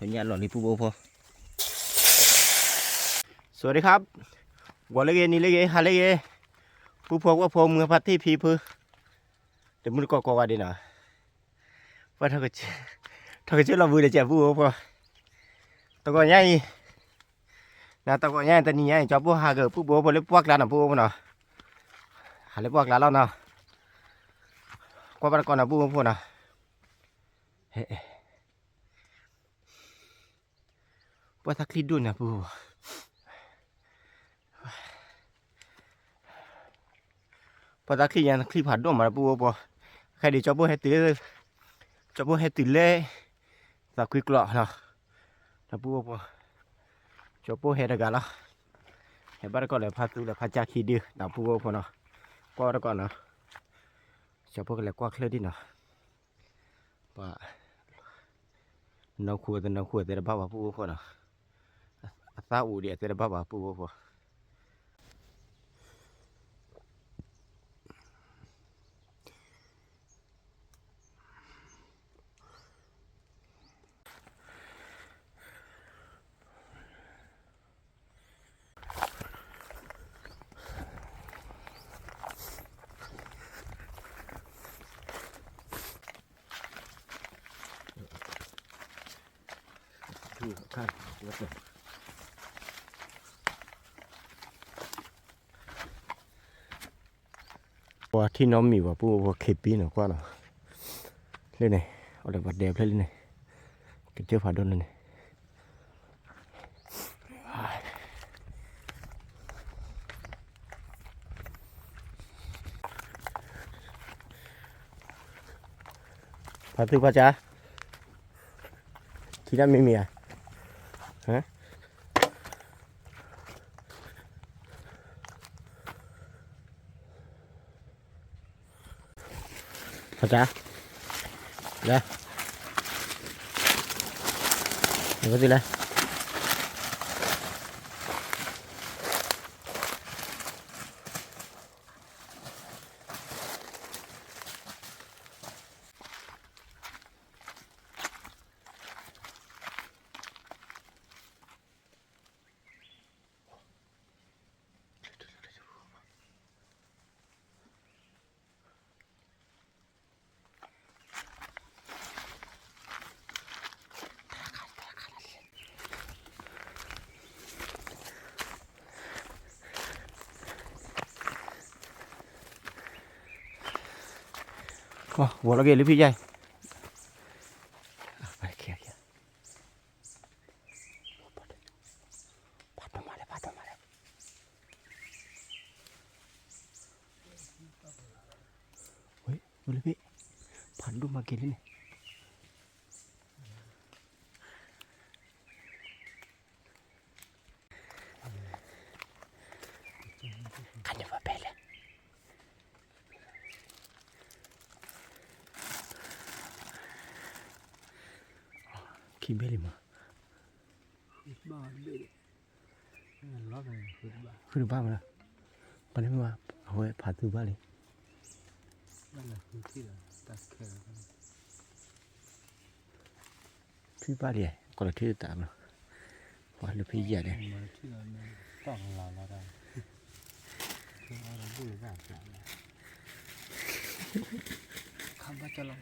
ทนยาหล่อนี่ปูโบพอสวัสดีครับวันเล็กนี่เล็กฮาเล็กผู้พวกว่าพอมือพัดที่พีพื้เดี๋ยวมึงก็ว่าดีหน่อยว่าถ้าเกิดเราบูเดี๋ยวจะปูพอตัวก็ใหญ่นะตัวก็ใหญ่แต่นี่ใหญ่จอบปูหาเกิดปูโบพอเล็กพวกร้านน่ะปูโบเนาะหาเล็กพวกร้านเราเนาะก็บ้านก่อนน่ะปูพอเนาะว่าถ้าคลิดดูนะปูพอตาคลิยังคลิผัดด้วยมาปูปอใครดีจอบปูให้ตื่นเลยสักคลิกหล่อเนาะนะปูปอจอบปูให้ได้กันละให้บ้านก็เลยพาตู้เลยพาจากขี้ดื้อนะปูปอเนาะก็ได้ก่อนเนาะจอบปูก็เลยกว้าเคลื่อนดิเนาะว่าน้องขวดแต่ละบ้าปูปอเนาะซาอูเดียแต่ละบ้าปูปอที่ข้างวัดเนี่ยว่าที่น้องมีว่าปูว่าเคปีเนาะกว่าเนาะเล่นไหนเอาแต่วัดเดียบเล่นไหนกินเจ้าผาดนเลยผาตื้อผาจ้าที่นั่นไม่มีอ่ะฮะผาจ้าเด้อเดี๋ยวก็สิเลยหัวเราเกลือพี่ใหญ่ไปเขี่ยพัดมาเลยเฮ้ยดูเลยพี่พัดดูมาเกลือนี่ขันจะมาเป็นเลยขี้เบลมาคือบ้ามาแล้วตอนนี้มาเอาไว้ผ่าตื้อบ้านเลยพี่บ้านเลยก็เลยที่ตามเนาะว่าลูกพี่ใหญ่เลยคำว่าจะลอง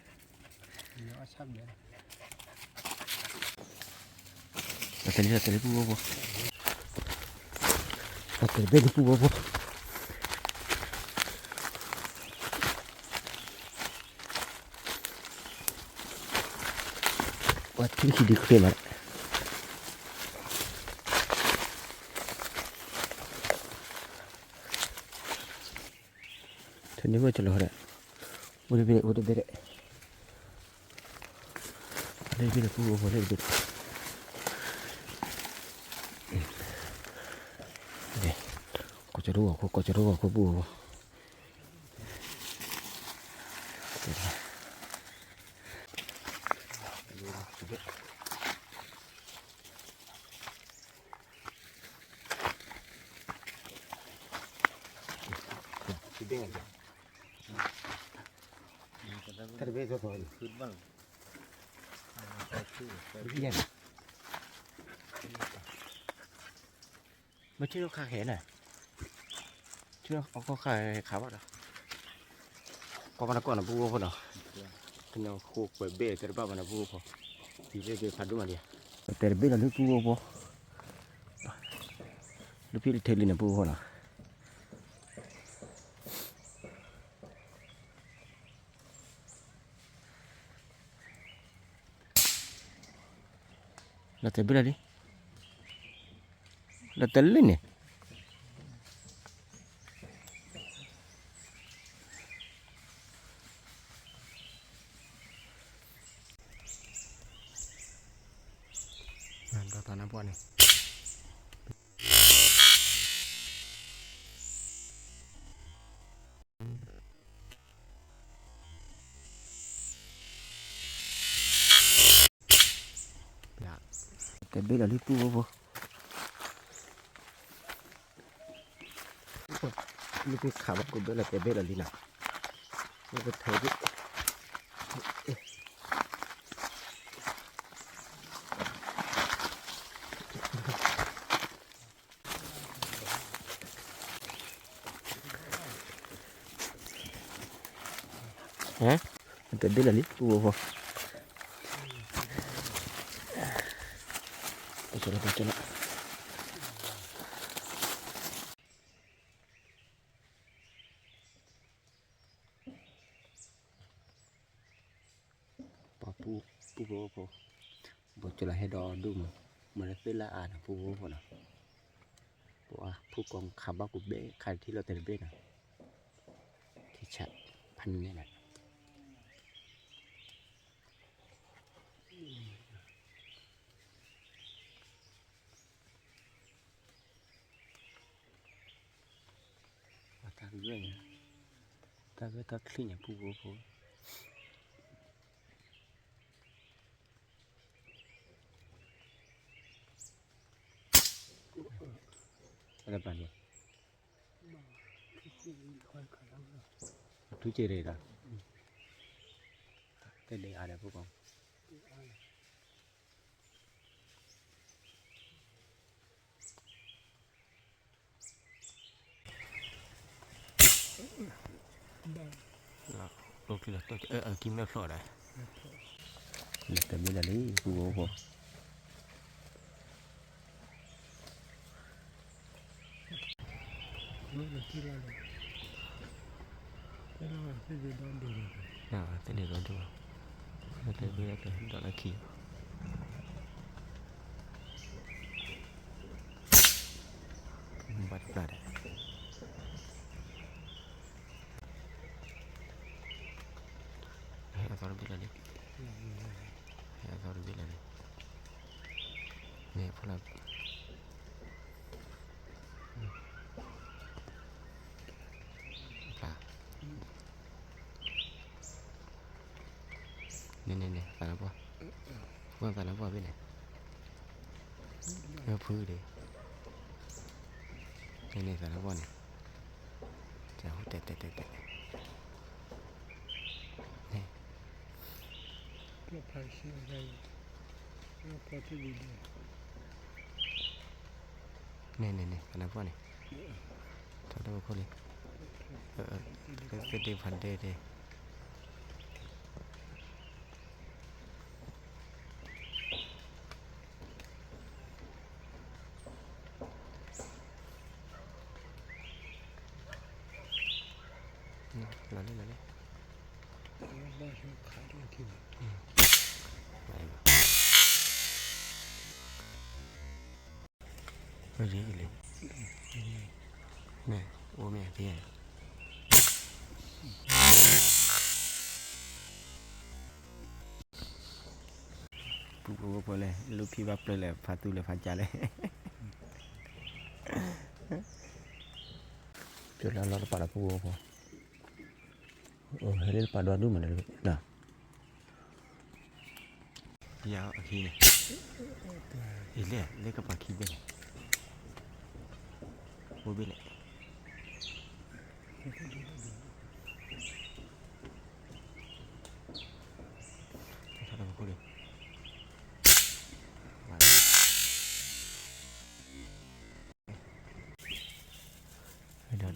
เดี๋ยวชับเดี๋ยวแต่นี่ปูบัวแต่เป็นปูบัวว่าที่ขี้ดิบขึ้นมาท่านี้ว่าจะรอได้อุดเบรอะไรเป็นปูบัวอะไรเป็นก็จะรู้ว่าปูถ้าได้เบี้ยตัวนี้ขึ้นบ้างพี่ยัน มาชื่อข้าแขนน่ะชื่อเอาข้าขาว่าเนาะก็มันก็น่ะปูพอเนาะก็เนาะคู่ไปเบ้แต่บ้ามันน่ะปูพอที่เบ้พัดดูมันดิแต่เบ้ละลูกปูพอลูกพี่เทลินน่ะปูพอเนาะแล้วแต่เบ้ละดิแล้วแต่ลินเนี่ยตอนนั้นพวกนี้แต่เบ้ละลูกปูพอลูกพี่ขาบักกูเบ้ละแต่เบ้ละลินน่ะลูกไปเทดิ hả tự biết là lít cua không cho nó bỏ pu vô vô bỏ cho là hay đo đúng mà nó biết là pu vô vô nào bỏ pu con khá bao cục bể khai thì là tiền bể nào thì chặtพันนี่แหละตาเรื่อยตาก็ตาคลีนอย่างผู้โว้อะไรบ้างเนี่ยทุกเจริญละแต่เด็กอะไรพวกเขาโอเคแล้วตัวกินไม่พอได้แต่ไม่ได้เลยผู้โว้แต่เด็กเราดูแต่เด็กเราดอลลาร์ขี้บัดปลาได้Atau lebih lagi, atau lebih lagi. Ni pula. Ni, tanah apa? Bukan tanah apa ni? Apa dia? Ni tanah apa ni? Jauh, tet. Ni, kenapa ni? Tak tahu kau ni. Kita pandai deh. Lalu. Cái gì vậy? Nè, ô mẹ thế này. Bố boleh, lupi bapa le, patu le fajar le. Jual lalu pada bố apa? Oh, hari pada dulu mana le? Dah. Ya, akhirnya. Ile ke pagi ben. Mobil. Ada apa kau?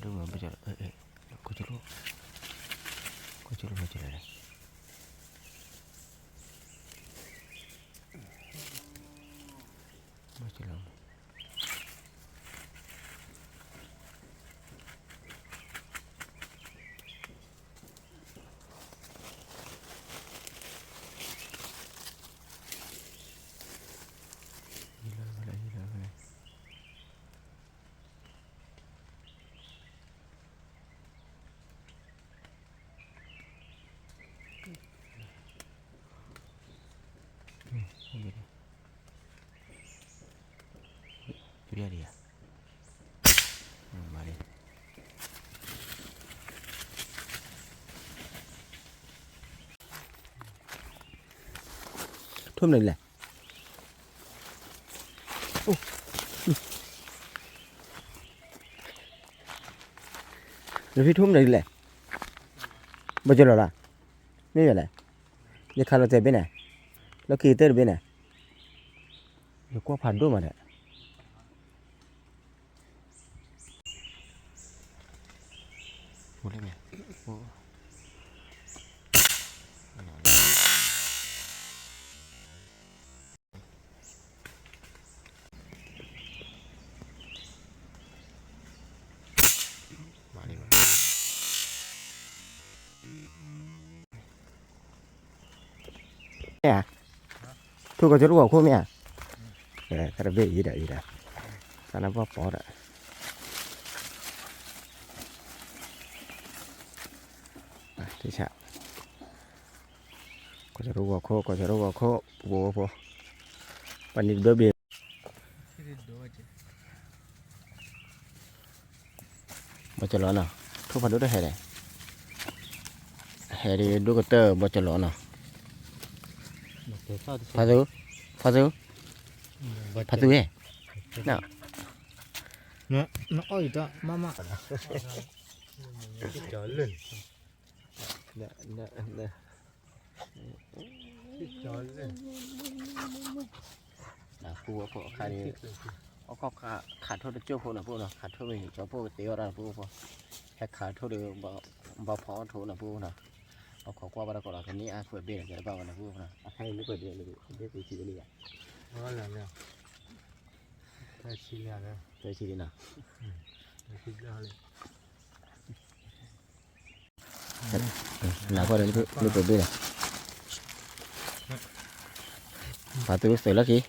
Aduh, baca. Kau celuk. Kau celuk baca dah. Baca lah. Gila. Itu dia. Mari. Thum này là. Rồi thum này là. Bao giờ rồi? Như vậy này. Giờ khai là bên này. Nó kỳ tới bên này. Giờ qua phản đối mà này. Boleh ni. Oh. Mari. Ya. Thu có chỗ của cô mẹ. Cái đó về gì đấy. Sao nó bỏ đấy. Thế sao? Có chỗ của cô, bố. Bạn đi bơi biển. Bao giờ lỡ nào? Thu phải đốt hè này. Hè đi đốt cái tơ bao giờ lỡ nào? Phá dữ. Phá dữ hè. Nào. Nó ơi đó, mama. Trở lên. Nè. Trở lên. Nào, phu có khai đi. Cóขาดโทษเจ้าพวกนะพวกนะขาดโทษไปเจ้าพวกเตี้ยอะไรพวกแค่ขาดโทษเดียวบ่พอโทษนะพวกนะเอาขอกว่าบ้านก่อนละคันนี้เปิดเบี้ยเดี๋ยวบ้านนะพวกนะให้ไม่เปิดเบี้ยเลยเบี้ยตีชีนี่อ่ะ Nó là nè. Đây chi là nè. ตีชีนี่นะ Đây chi là này. หนาก็เลยไม่เปิดเบี้ยพาตัวเสร็จแล้วกี่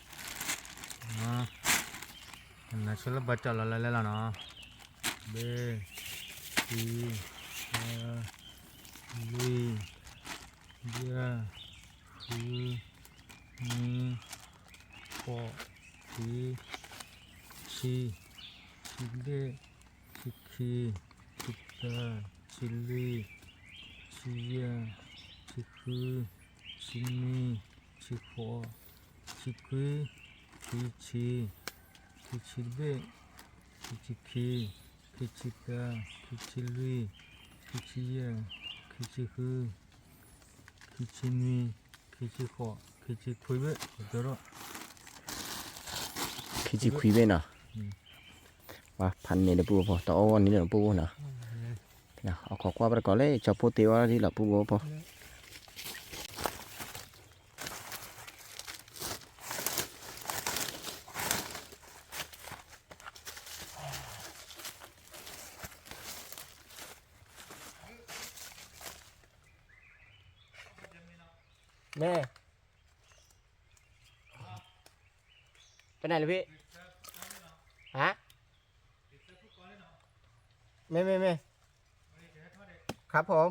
Nó sẽ là bật trở lại là nó. B C D D F N O P C D C D Chili Chia Chiku Chimi Chikho Chikui Kichi Kichilbe Kichiki Kichika Kichilui Kichiya Kichiku Kichimi Kichikho Kichikuibe Doro ขี้จีคุยเว้ยนะว่าพันเนี่ยเดี๋ยวปูพอต่อวันนี้เดี๋ยวปูนะเอาขอกว่าไปก่อนเลยจับปูเตียวที่หลับปูพอแม่ไปไหนเลยพี่ฮะไม่ครับผม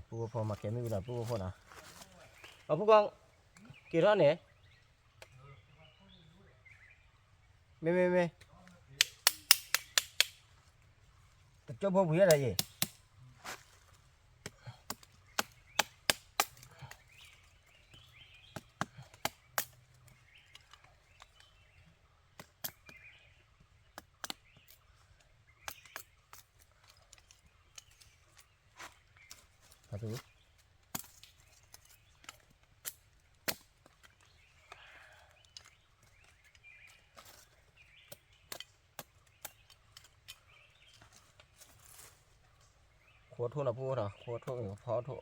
ปูพอมาเก็บไม่มีหรอปูพอนะเอาปูกองกี่ท่อนเนี่ยไม่เจ้าพ่อผู้ใหญ่อะไรยี่Satu. ขัวทุ่นอ่ะปูเนาะขัวทุ่นพอทุ่น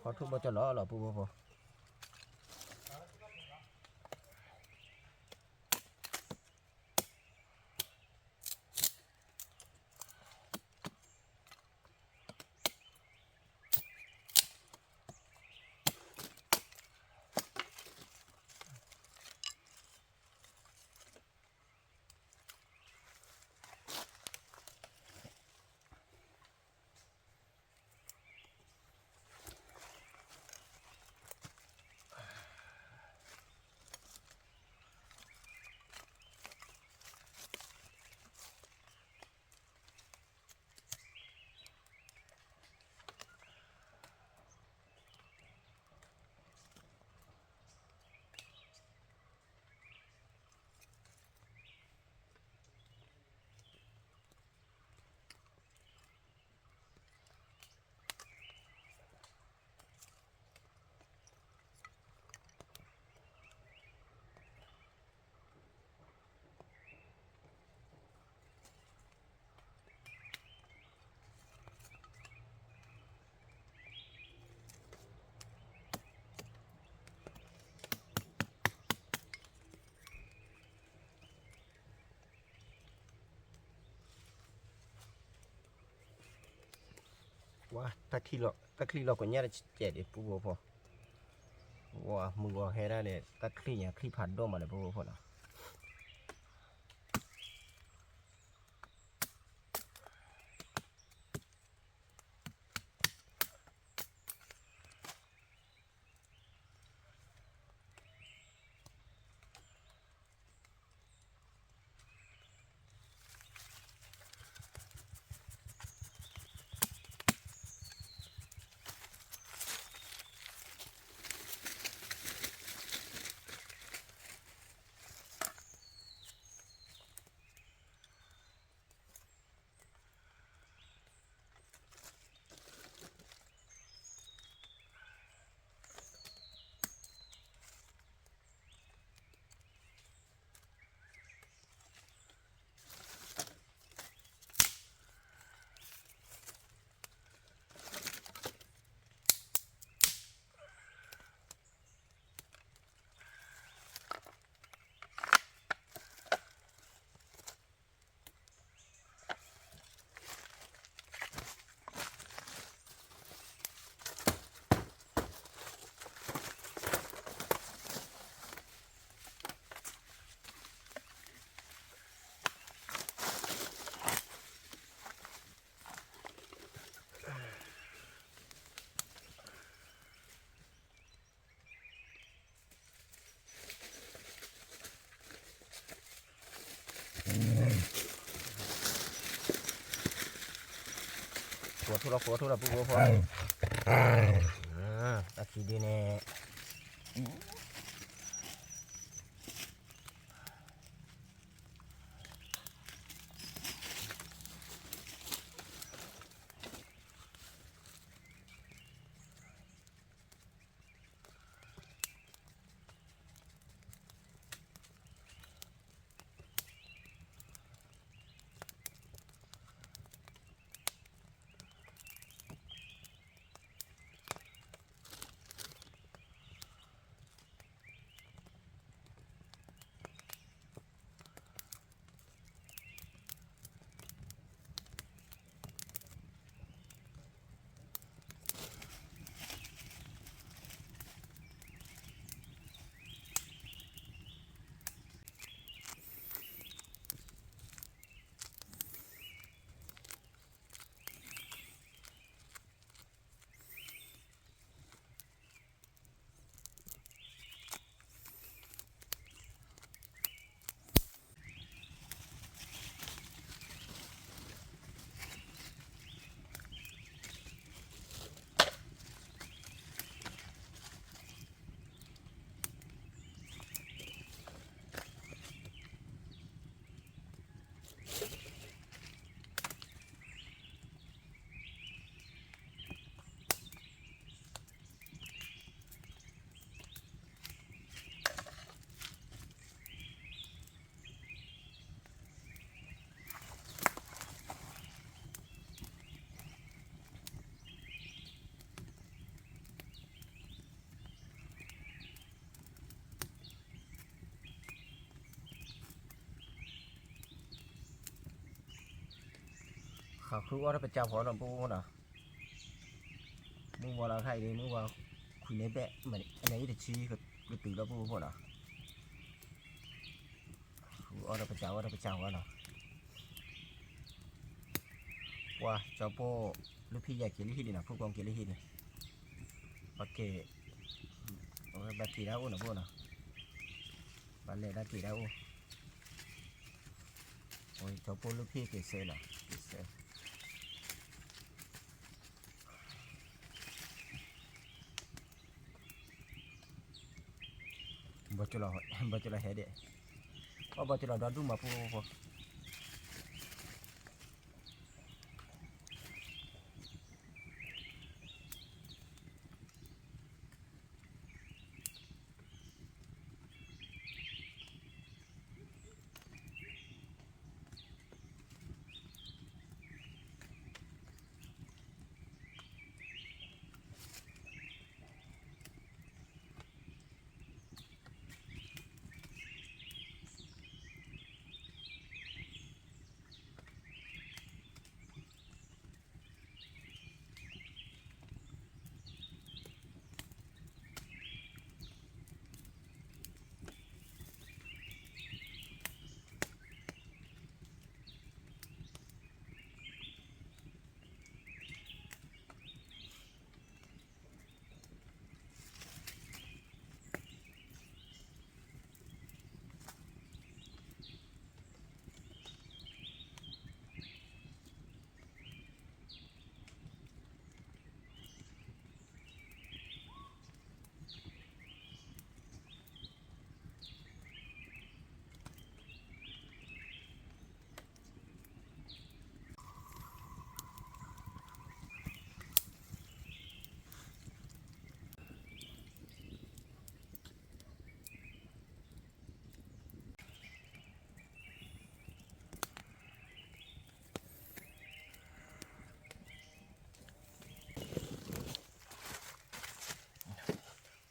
พอทุ่นบ่จะล้อหรอปูบ่ว่าตะคลีเราก็เนี่ยเจ็ดปูบ่พอว่ามึงว่าให้ได้เนี่ยตะคลีเนี่ยคลีผัดด้อมาเลยปูบ่พอละขัวทุ่นละปูบ่พอตะคีดีแน่ ขาคือว่าถ้าเป็นเจ้าพอเราปูนะมึงว่าเราใครดีมึงว่าคุยในแบะเหมือนอันไหนจะชี้ก็ตื่นแล้วปูพวกน่ะคือว่าเราเป็นเจ้าว่าน่ะว่าเจ้าปูลูกพี่ใหญ่เกี่ยวลิหิตนะผู้กองเกี่ยวลิหิตนี่ปักเกะบัตรกี่ดาวนะพวกน่ะบัตรเล่ได้กี่ดาวโอ้ยเจ้าปูลูกพี่เกี่ยวเซน่ะเกี่ยวเซบัตรเราเฮ็ดเด้อบัตรเราดูมาปูพอ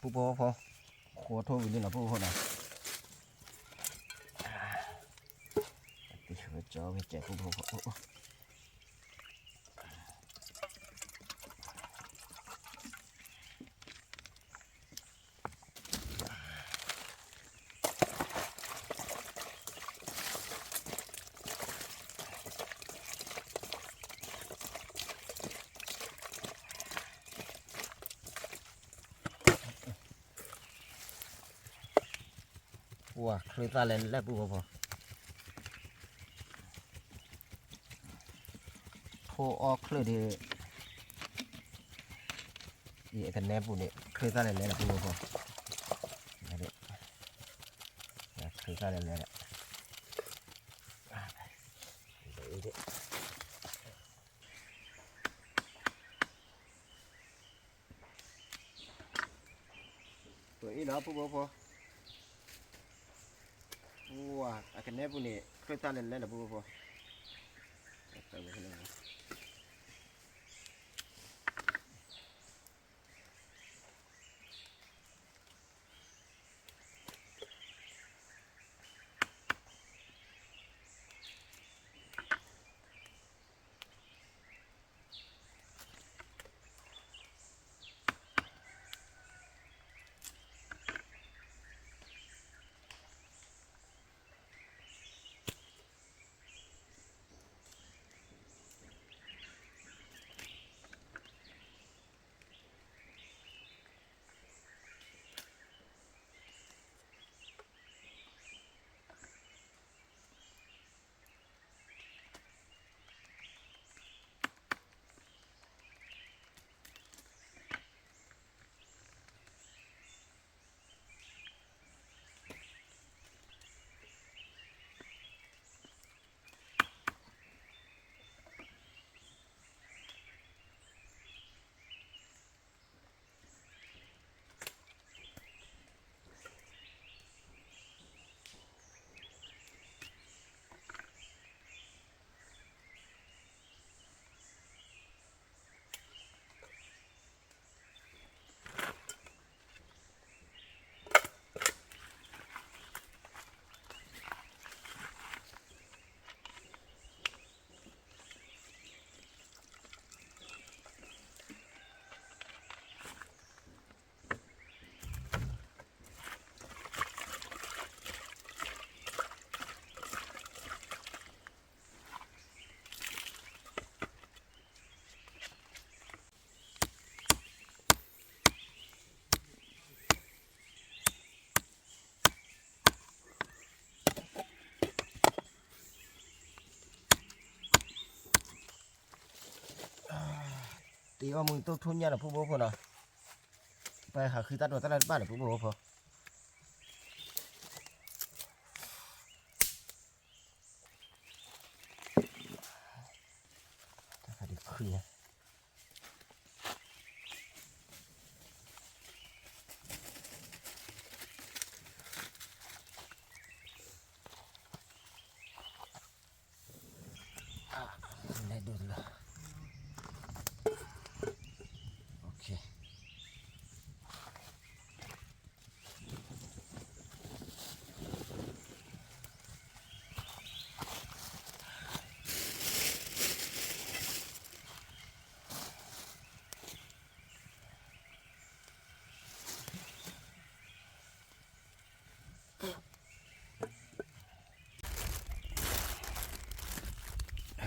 ปูพอขอโทษวิลลี่นะปูพอนะติดหัวจอไปแจกปูพอว้าคลือตาเลนแล้วปูพอโทออกคลือดีดีกันแนบปูนี่คลือตาเลนแล้วปูพอนี่ดิคลือตาเลนแล้วตัวอีเนาะปูพอว้าอากันแนบปูนี่คลือตาเลนแล้วปูพอไปเลย ป ตีว่ามึงต้องทุนยาหน่ะผู้บ่พอเนาะไปหาคือตัดว่าตลาดบ้านหน่ะผู้บ่พอถ้าเขาได้คุยนะได้ดูดละโอเค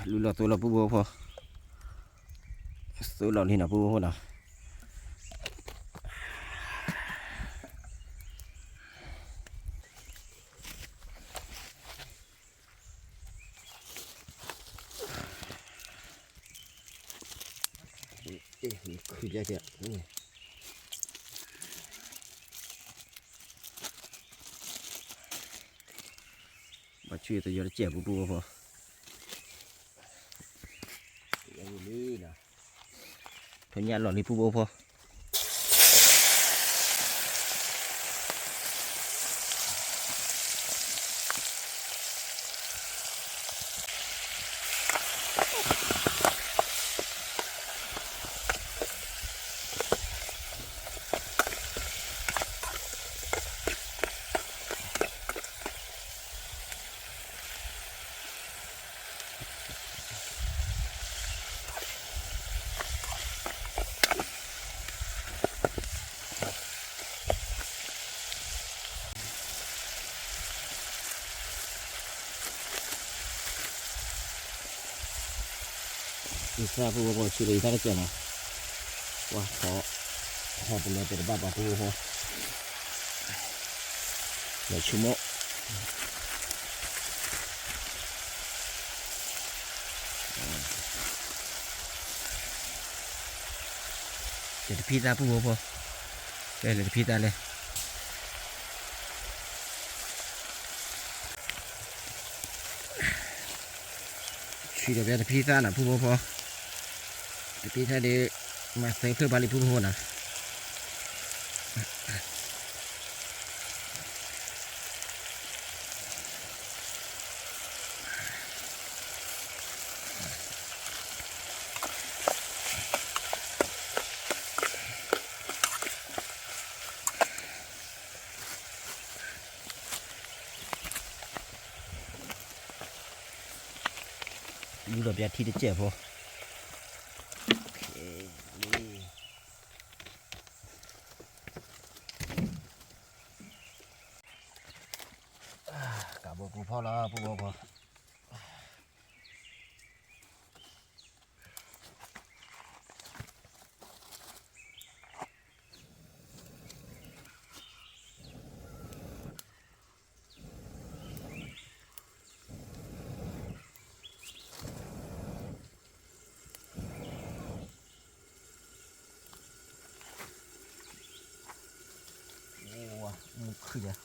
รู้แล้วตัวเราผู้บ่พอตัวเรานี่นะผู้บ่พอเนาะคือแย่ๆนี่มาช่วยตัวเยอะเจ็บผู้บ่พออย่างนี้นะทุนยาหล่อนี่ผู้บ่พออีสานผู้บ่พอช่วยได้ทั้งเจ้าเนาะว่าขอเป็นเลยเป็นบ้าผู้บ่พอเดี๋ยวชั่วโมงเดี๋ยวพี่ตาผู้บ่พอได้เลยพี่ตาเลยช่วยเดี๋ยวพี่ตาน่ะผู้บ่พอพี่ตาเดี๋ยวมาใส่เพื่อบาลีผู้บ่พอนะดูแบบยาที่จะเจ็บพอโอเคนี่กลับบอกูพ่อแล้วผู้บ่พอมุกขึ้นเลย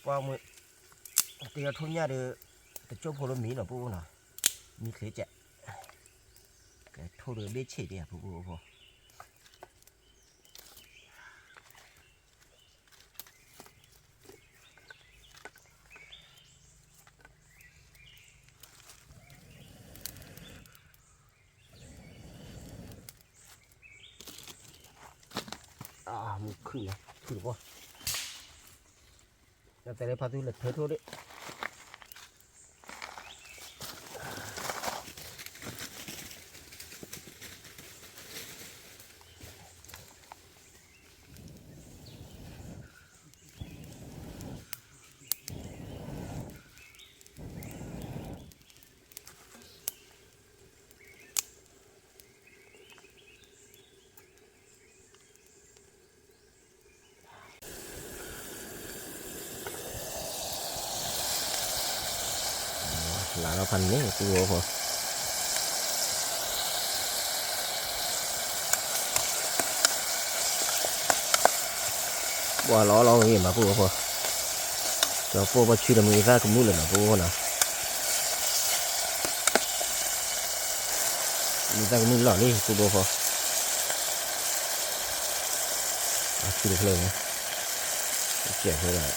ว่ามือเตียทุ่งหญ้าเดือแต่โจ้พลมีหน่อผู้หน่ะมีเคล็ดจะแกโทรเดือเบี้ยเฉยเดียผู้พอมุกขึ้นเลยขึ้นป่ะแต่ในพาตุเล็ดเธอโทษดิ หลานเราพันนี่กูบอกพอว่าล้อเราอย่างนี้มาพูดพอจะพูดว่าชื่อเรามีค่าขมุ้นเลยนะพูดนะมีค่าขมุ้นหล่อนี่กูบอกพอชื่อเพลงนะเจ๋งเลย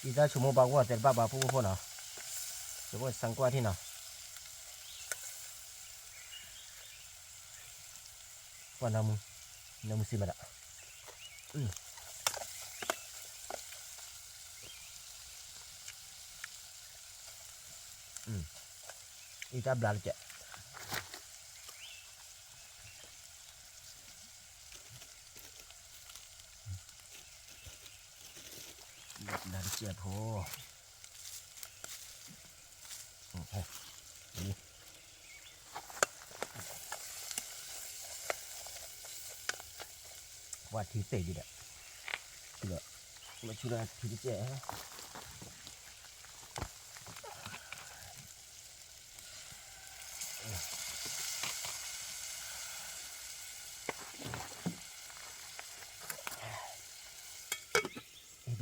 อีจ้าชั่วโมงบางว่าแต่บ้าพูดพอนะเดี๋ยวว่าสังกัดที่น่ะว่านามุสิมาละอีจ้าบลาเจ้าบลาเจ้าพอว่าที่เตะอยู่เนี่ยคือแบบมาชุดละที่เจ้า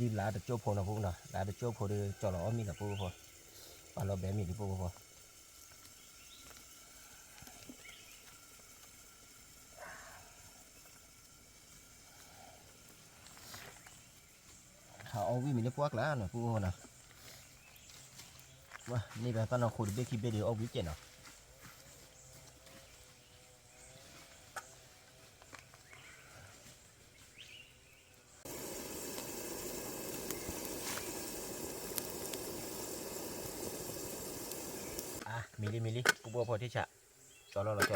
ที่ลาเดโจ้พอนะพวกน่ะลาเดโจ้พอเดจอหล่อมีนะพวกพอปลาเราแบบมีที่พวกพอเขาเอาวิ่งมีในพวกแล้วนะพวกน่ะว่านี่แบบตอนเราขุดเบคิเบเดียวเอาวิ่งเจนอ่ะมิลลิพวกพอที่ฉะจอแล้วเราท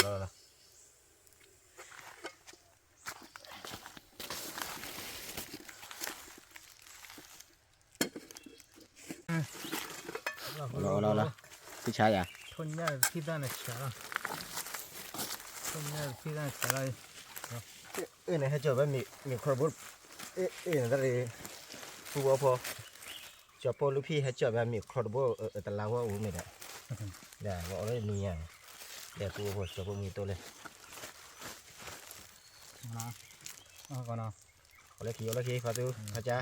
ี่ใช่อ่ะทุนเนี่ยที่ด้านไหนเชียวทุนเนี่ยที่ด้านเชียวเลยเนี่ยให้จบว่ามีครบนั่นเลยผู้ว่าพอจบพอลูกพี่ให้จบว่ามีครบแต่เราว่าไม่ได้เดี๋ยวว่าอะไรมีอย่างเดี๋ยวผู้ว่าพอจบพอมีตัวเลยนะก่อนนะเอาเลยขี้ฟ้าตู้ข้าจ้า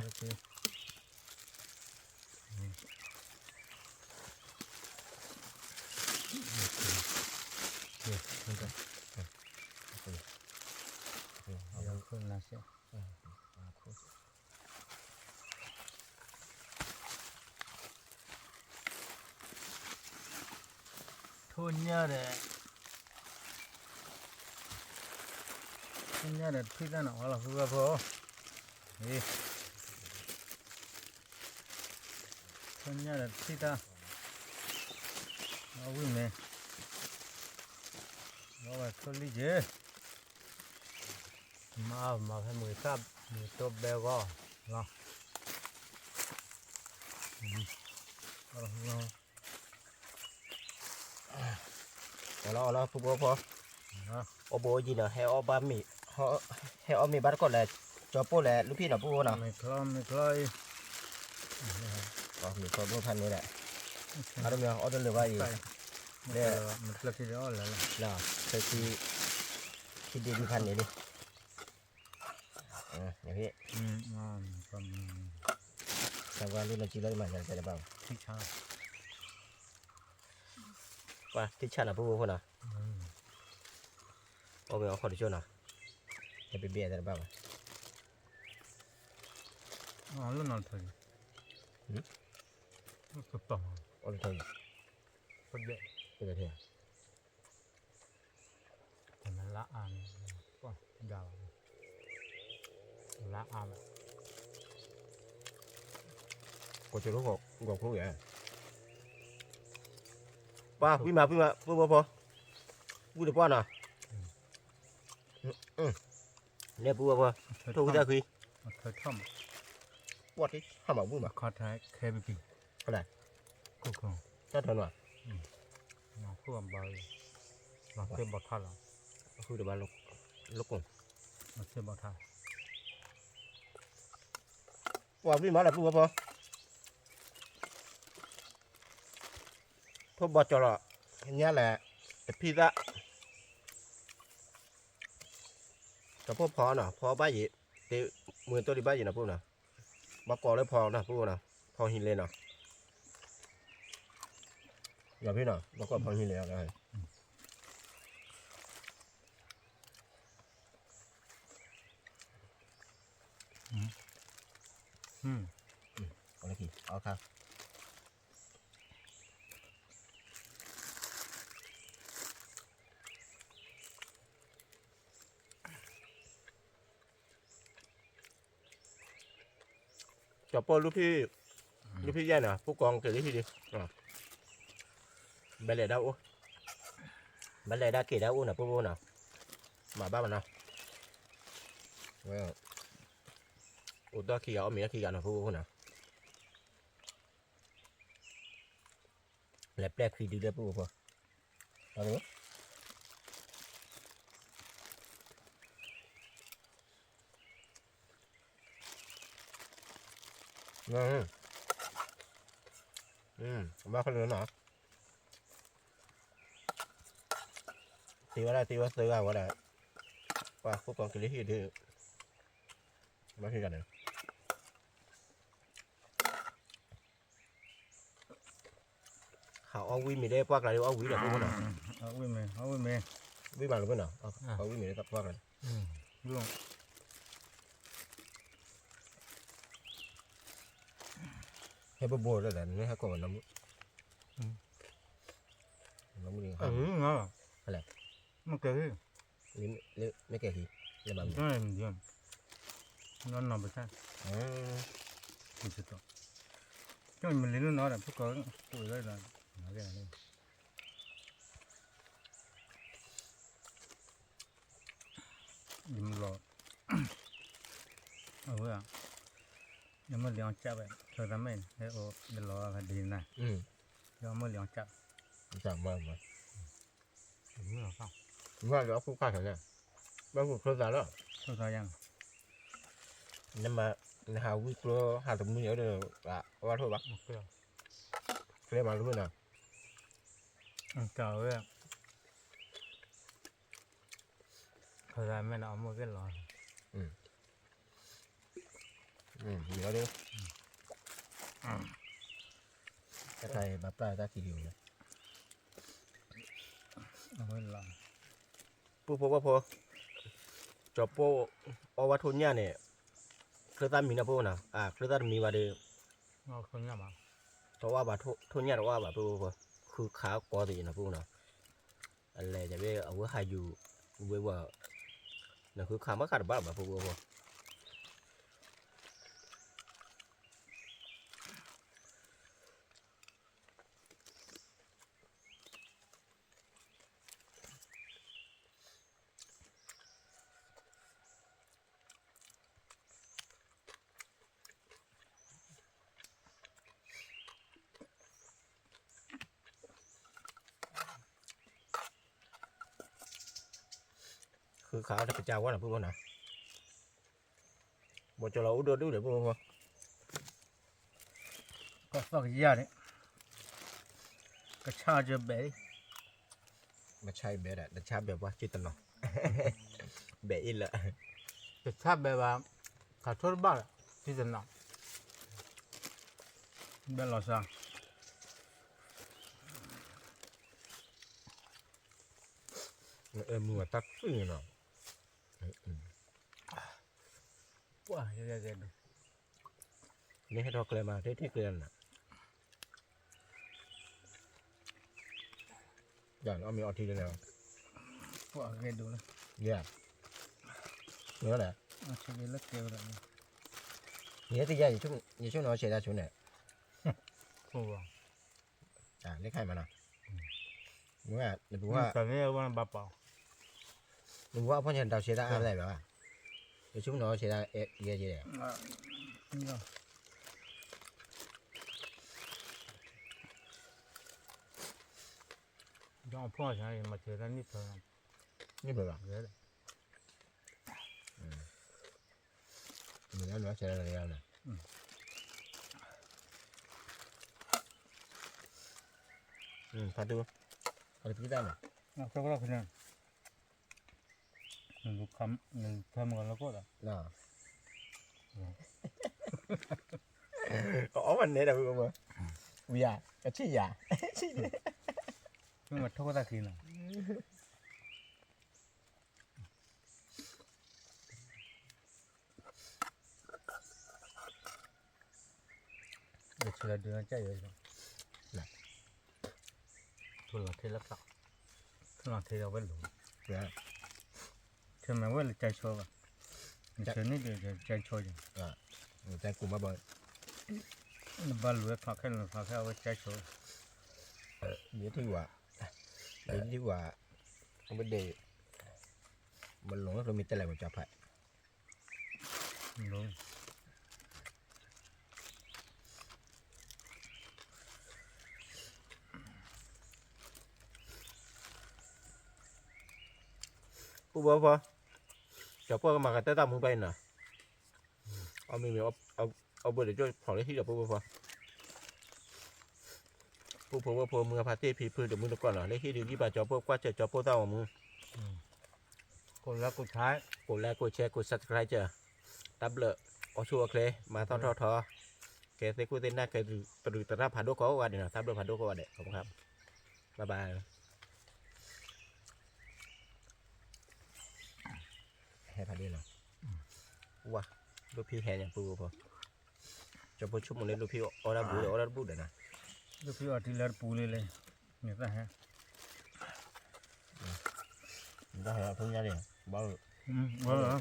ขึ้นนะเชียวทุนเนี่ยเด็ดที่ด้านไหนล่ะคือว่าพอนี่ทุนเนี่ยเด็ดที่ด้านเอาวิ่งเลยเอาไปทุลีเจมาให้มือซับมือตัวเบลก็เนาะเอาผู้ว่าพอโบยีเนาะให้เอาบะหมี่ให้เอามีบัตรก่อนเลยจบปุ๊บเลยลูกพี่เนาะผู้ว่าเนาะไม่คล้อยก็มีคนพันนี่แหละเอาตัวเมียเอาตัวเหลือไว้อีกเนี่ยมันเลิกที่เดียวแล้วล่ะเคยคิดดีพันนี่ดิอย่างนี้แต่ว่ารุ่นเราจีเราไม่ใช่ได้บ้างที่ชาว่าที่ชาตินะผู้ว่านะเอาไปเอาขอดิชั่นนะจะไปเบี้ยได้บ้างรุ่นนั้นเท่าไหร่ก็ต่อเอาเท่าไหร่ก็เยอะก็จะเท่าแต่มันละอันก็ยาวละอันก็จะรู้กว่าผู้ใหญ่ ป้าพี่มาพูดพอพูดเดี๋ยวป้อนหน่อยเนี่ยพูดพอโทรกูจะคุย เธอท่อม ปวดที่ห้ามเอาพูดมา คอท้ายเคบีปี อะไร กูคง ถ้าเธอหน่อย มาเพื่อบ่อยมาเพื่อบ่ทันหรอ พูดเดี๋ยวบ้านลูกกง มาเพื่อบ่ทัน ป้าพี่มาแล้วพูดพอพอบอจอร์เนี่ยแหละแต่พี่ละแต่พอพอเนาะพอบ้าหยีตีมือตัวดีบ้าหยีนะพูดนะบ้ากอเลยพอนะพูดนะพอหินเลยเนาะอย่าพี่เนาะบ้ากอพอหินเลยอะไร เอาเลยพี่เอาครับจับปอลูกพี่แย่น่ะผู้กองเกิดที่ดีไปเลยดาวไปเลยดาวเกิดดาวน่ะผู้น่ะมาบ้านมันนะว่าอุตส่าห์ขี่เอาเมียขี่กันนะผู้น่ะแปลกขี่ดีเลยผู้พอเอาเลยบ้าเขาเลยเนาะตีว่าได้ตีว่าซื้อว่าได้ว่าผู้กองกินที่ดีมาขี่กันเลยเขาเอาวิ่งมีได้พวกอะไรเอาวิ่งแบบพวกน่ะ เอาวิ่งไหมวิ่งมาหรือเปล่าเอาวิ่งมีได้พวกอะไร ลุง ให้บ่บ่ได้แหละนี่ให้ก่อนน้ำน้ำมือครับ เนาะ อะไร มันเกิด นี่ไม่แก่ทีเลยบาง ใช่เดี๋ยวนั่นนอนไปใช่ไม่ใช่ตัวก็มันเลี้ยงน้อยแต่พวกเขาตัวใหญ่เลยอะไรนี่ยิ้มรอเอาไว้ยังไม่เลี้ยงจับไปเธอทำไมเดี๋ยวเดี๋ยวรอกันดีนะยังไม่เลี้ยงจับ จับมา นี่หรอครับ ว่าเราคู่ค่าแข่งเนี่ยบางคนเคยจ่ายแล้ว ตัวใหญ่ยัง นั่นมาหาวิกฤตหาตัวมือเยอะเลยอ่ะว่าโทษบ้าง โอเค เคยมาหรือเปล่า เก่าเลยเธอทำไม่เอามือกันหรอ เดี๋ยวดิถ้าใครมาปลาตาสีเหลือง เอาไว้รอ ผู้พบว่าพอจบโปเอาวัตถุเนี่ยเนี่ยเคยตามมีนะพวกน่ะเคยตามมีว่าเดียว เอาคนเนี้ยมา ตัวว่าบาทุนเนี่ยว่าบาพวกคือขาวกอตีนะพวกน่ะอะไรจะไปเอาไว้ให้อยู่ไว้ว่านั่นคือขามาขาดบ้าพวกคือขาวแต่เจ้าว่าน่ะพวกน่ะบ่จะเราดูเดี๋ยวพวก ก็ฝากยาเนี่ยก็ชาจะเบย ไม่ใช่เบสอะแต่ชาแบบว่าจิตตนอเบสอินละ จะชาแบบว่าขาดทุนบ้างที่จะนอนเป็นหรอซัง มือตักฟื้นเนาะ ว้าเยอะๆดู นี่ให้ทอเกลือมาที่เกลือน่ะอย่างเอามีออทีเลยนะ ว้าเยอะดูนะ เยอะเนื้อแหละ เอาเฉลี่ยแล้วเกลียวเลย เนื้อที่ใหญ่อยู่ช่วงน้อยเฉยได้ช่วงไหน โอ้ว้า เล็กให้มานะ มึงว่ามึงว่า แต่เนี่ยว่าบาเปล่า มึงว่าพ่อฉันดาวเชียร์ได้อะไรแบบว่าเดี๋ยวชุ่มน้อยเชียร์ได้เยอะๆ เนี่ยย่องพ่อใช่มาเจอแล้วนี่เธอ นี่เปล่า เยอะเลย มึงแล้วเนาะเชียร์อะไรแล้วนะพัดดูพัดพี่ได้ไหม นะก็เราคนนั้นลูกคำลูกทำกันแล้วก็ได้ น่ะอ๋อมันเนี่ยเดี๋ยวมึงวิยากระชี้ยา ไม่มาทุกตาทีน่ะเดี๋ยวเชื่อเดือนใจเลยนะทุนละเทละสักทุนละเทละเวลุ เนี่ย เชื่อไหมว่าใจโชว์ป่ะเชื่อนี่เดี๋ยวใจโชว์จัง แต่กลุ่มมาบ่อย บ้านหลวงฝากแค่หนึ่งฝากแค่เอาไว้ใจโชว์ เดี๋ยวที่ว่าเดี๋ยวที่ว่ามันเดย์มันหลงเรามีแต่อะไรมันจะไป รู้ ปุ๊บพอเดี๋ยวพวกมากันแต่ตามมึงไปน่ะเอามีเอาเบอร์เดี๋ยวจะผ่อนได้ที่เดี๋ยวปุ๊บพอปุ๊บพอมึงพาเต้พีพื้นเดี๋ยวมึงดูก่อนเหรอเลขที่ดีที่บาจอพวกกว่าจอพวกเต้าของมึง คนรักคนใช้ กดไลค์กดแชร์กด subscribe เจอตับเลอะเอาชัวร์เคลมาทอแกเซกูเต้นหน้าแกตรึกตระผ่านด้วยเขาว่าเดี๋ยวนะตับเลอะผ่านด้วยเขาว่าเดี๋ยวขอบคุณครับบ๊ายบายให้ผ่านด้วยนะว้าลูกพี่แห่อย่างปูพอจะพูดชุ่มเลยลูกพี่ออร์บูเดี๋ยวออร์บูเดี๋ยวนะ ลูกพี่อาทิตย์ละปูเลยเนี่ยนะฮะ ได้เหรอเพิ่งจะเนี่ยบ้า ว่าเหรอ